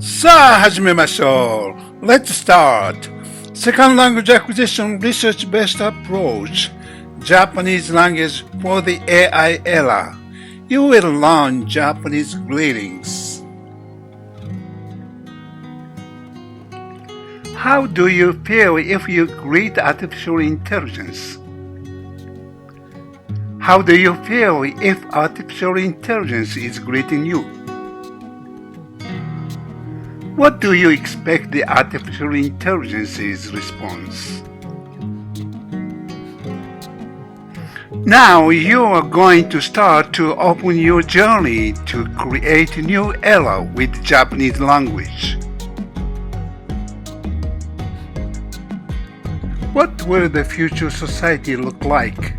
さあ、始めましょう。Let's start. Second language acquisition research-based approach. Japanese language for the AI era. You will learn Japanese greetings. How do you feel if you greet artificial intelligence? How do you feel if artificial intelligence is greeting you?What do you expect the artificial intelligence's response? Now you are going to start to open your journey to create a new era with Japanese language. What will the future society look like?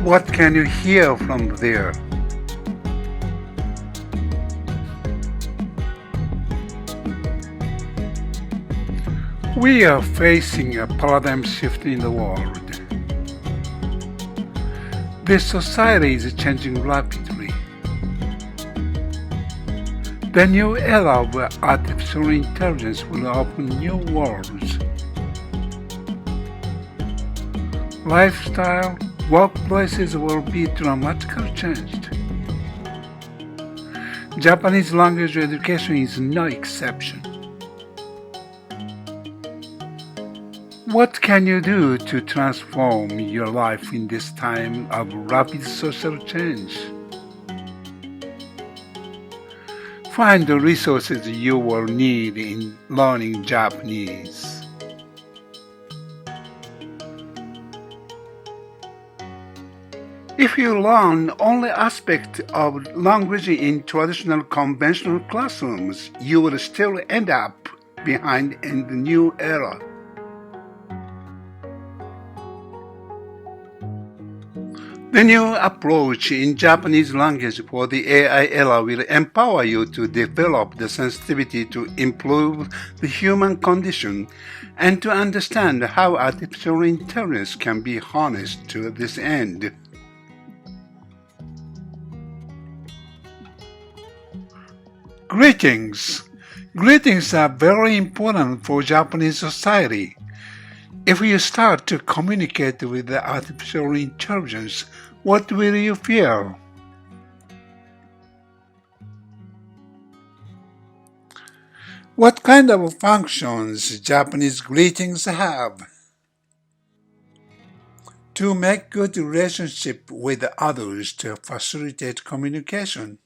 What can you hear from there?We are facing a paradigm shift in the world. This society is changing rapidly. The new era where artificial intelligence will open new worlds. Lifestyle, workplaces will be dramatically changed. Japanese language education is no exception.What can you do to transform your life in this time of rapid social change? Find the resources you will need in learning Japanese. If you learn only aspects of language in traditional conventional classrooms, you will still end up behind in the new era.The new approach in Japanese language for the AI era will empower you to develop the sensitivity to improve the human condition and to understand how artificial intelligence can be harnessed to this end. Greetings. Greetings are very important for Japanese society.If you start to communicate with the artificial intelligence, what will you feel? What kind of functions Japanese greetings have? To make good relationship with others to facilitate communication.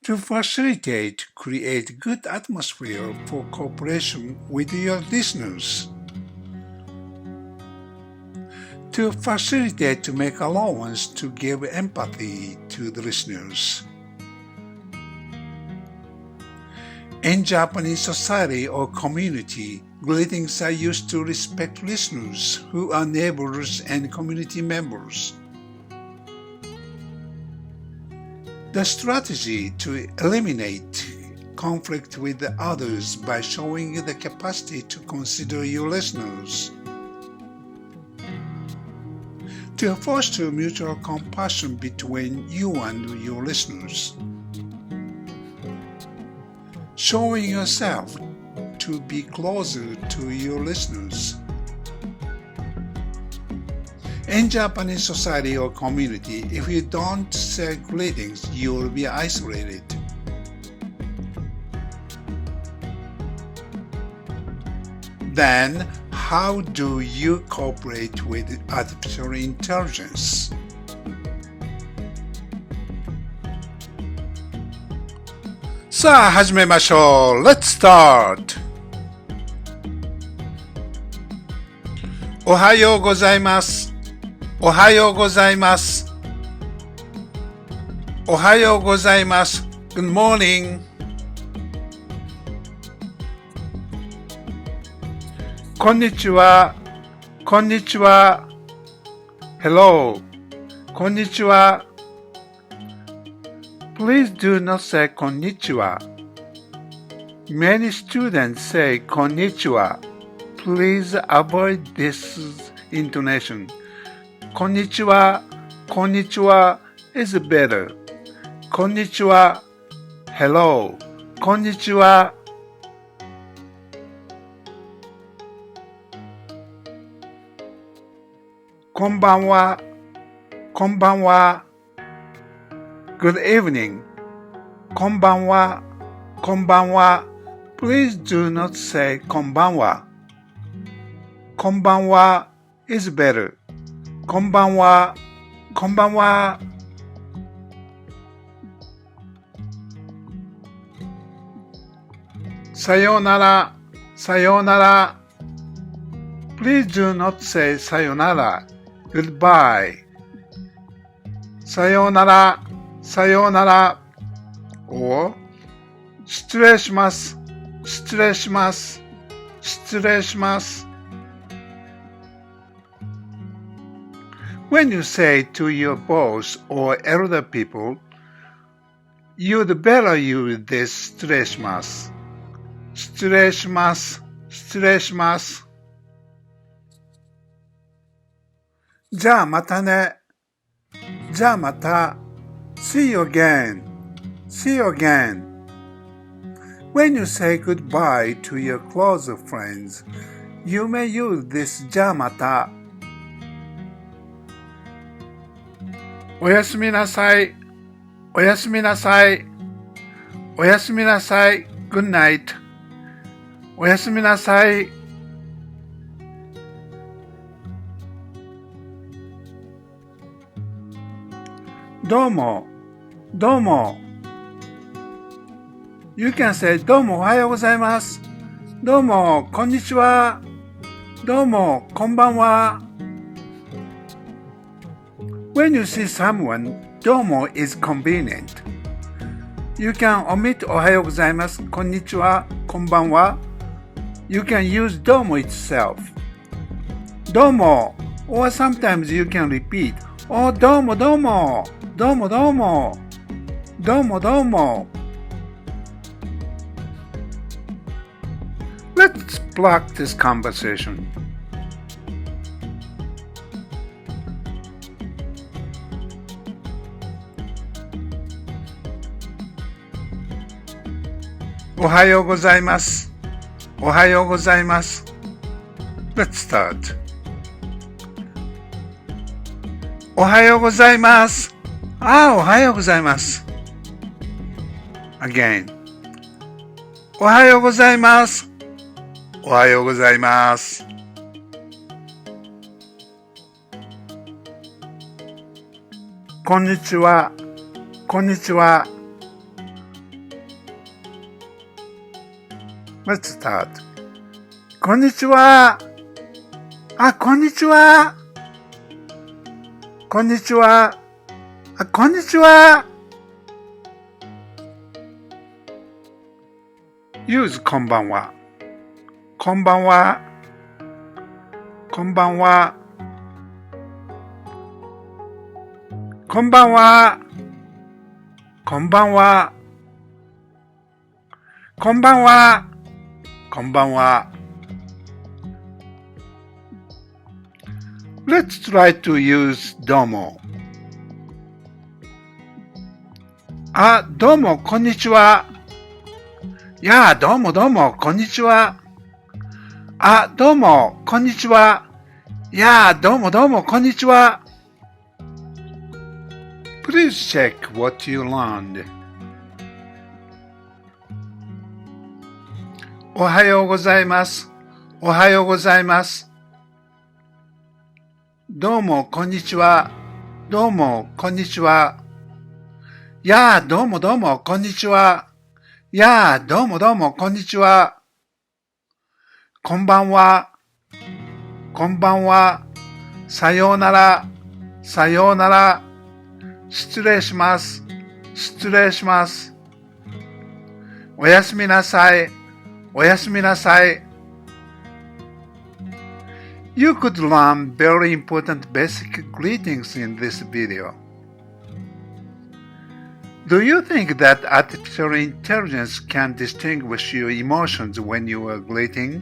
To facilitate, create good atmosphere for cooperation with your listeners. To facilitate, to make allowance to give empathy to the listeners. In Japanese society or community, greetings are used to respect listeners who are neighbors and community members.The strategy to eliminate conflict with others by showing the capacity to consider your listeners. To foster mutual compassion between you and your listeners. Showing yourself to be closer to your listeners.In Japanese society or community, if you don't say greetings, you will be isolated. Then, how do you cooperate with artificial intelligence?さあ、始めましょう。Let's start! おはようございます。おはようございます。おはようございます。Good morning. こんにちは。こんにちは。Hello. こんにちは。Please do not say こんにちは。Many students say こんにちは。Please avoid this intonation. こんにちは、こんにちは is better. こんにちは、Hello, こんにちは。こんばんは。こんばんは。Good evening. こんばんは。こんばんは。Please do not say こんばんは。こんばんは is better. こんばんは。こんばんは。さようなら。さようなら。Please do not say さよなら。Goodbye. さようなら。さようなら。or 失礼します。失礼します。失礼します。When you say to your boss or elder people, you'd better use this 失礼します。失礼します。失礼します。じゃあまたね。じゃあまた。See you again. See you again. When you say goodbye to your close friends, you may use this じゃあまた。おやすみなさい。おやすみなさい。おやすみなさい。Good night. おやすみなさい。どうも。どうも。You can say どうもおはようございます。どうもこんにちは。どうもこんばんは。When you see someone, どうも is convenient. You can omit おはようございます。こんにちは。こんばんは。You can use どうも itself. どうも or sometimes you can repeat おどうもどうもどうもどうもどうもどうも。Let's practice conversation. おはようございます。おはようございます。Let's start. おはようございます。おはようございます。Again. おはようございます。おはようございます。こんにちは。こんにちは。Let's start. こんにちは。こんにちは。こんにちは。こんにちは。Use こんばんは。こんばんは。こんばんは。こんばんは。こんばんは。こんばんは。こんばんは。Let's try to use どうも。どうも、こんにちは。どうもどうも、こんにちは。どうも、こんにちは。どうもどうも、こんにちは。Please check what you learned. おはようございます。おはようございます。どうも、こんにちは。どうも、こんにちは。どうもどうも、こんにちは。どうもどうも、こんにちは。こんばんは。こんばんは。さようなら。さようなら。失礼します。失礼します。おやすみなさい。おやすみなさい。You could learn very important basic greetings in this video. Do you think that artificial intelligence can distinguish your emotions when you are greeting?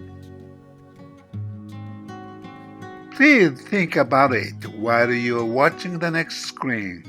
Please think about it while you are watching the next screen.